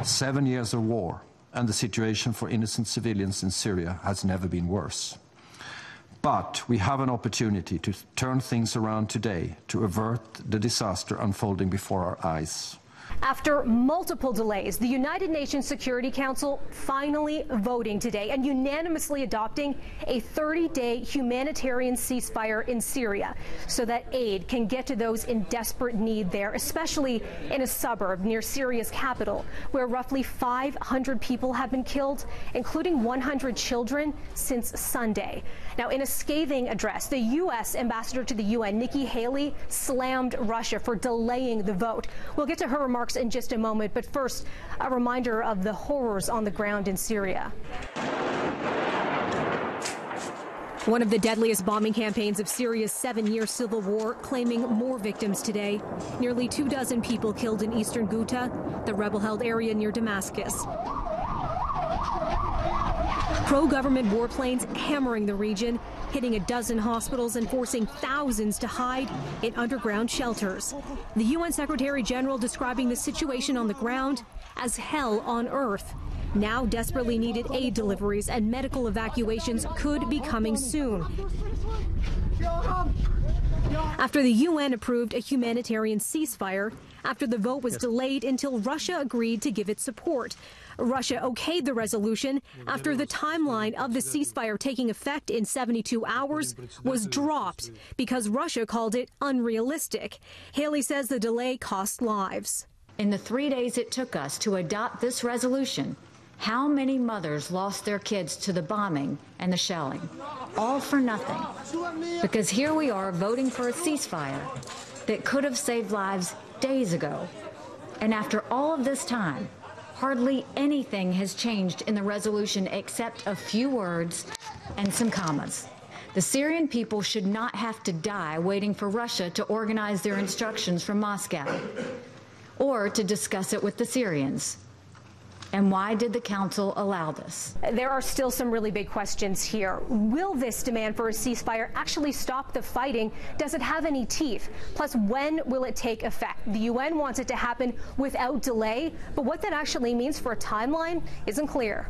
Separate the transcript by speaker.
Speaker 1: 7 years of war, and the situation for innocent civilians in Syria has never been worse. But we have an opportunity to turn things around today to avert the disaster unfolding before our eyes.
Speaker 2: After multiple delays, the United Nations Security Council finally voting today and unanimously adopting a 30-day humanitarian ceasefire in Syria so that aid can get to those in desperate need there, especially in a suburb near Syria's capital, where roughly 500 people have been killed, including 100 children, since Sunday. Now, in a scathing address, the U.S. ambassador to the UN, Nikki Haley, slammed Russia for delaying the vote. We'll get to her remarks in just a moment, but first, a reminder of the horrors on the ground in Syria. One of the deadliest bombing campaigns of Syria's 7-year civil war, claiming more victims today. Nearly 24 people killed in eastern Ghouta, the rebel-held area near Damascus. Pro-government warplanes hammering the region, hitting a dozen hospitals and forcing thousands to hide in underground shelters. The UN Secretary General describing the situation on the ground as hell on earth. Now desperately needed aid deliveries and medical evacuations could be coming soon. After the UN approved a humanitarian ceasefire, after the vote was delayed until Russia agreed to give its support. Russia okayed the resolution after the timeline of the ceasefire taking effect in 72 hours was dropped because Russia called it unrealistic. Haley says the delay cost lives.
Speaker 3: In the 3 days it took us to adopt this resolution, how many mothers lost their kids to the bombing and the shelling? All for nothing. Because here we are voting for a ceasefire that could have saved lives days ago. And after all of this time, hardly anything has changed in the resolution except a few words and some commas. The Syrian people should not have to die waiting for Russia to organize their instructions from Moscow or to discuss it with the Syrians. And why did the Council allow this?
Speaker 2: There are still some really big questions here. Will this demand for a ceasefire actually stop the fighting? Does it have any teeth? Plus, when will it take effect? The UN wants it to happen without delay, but what that actually means for a timeline isn't clear.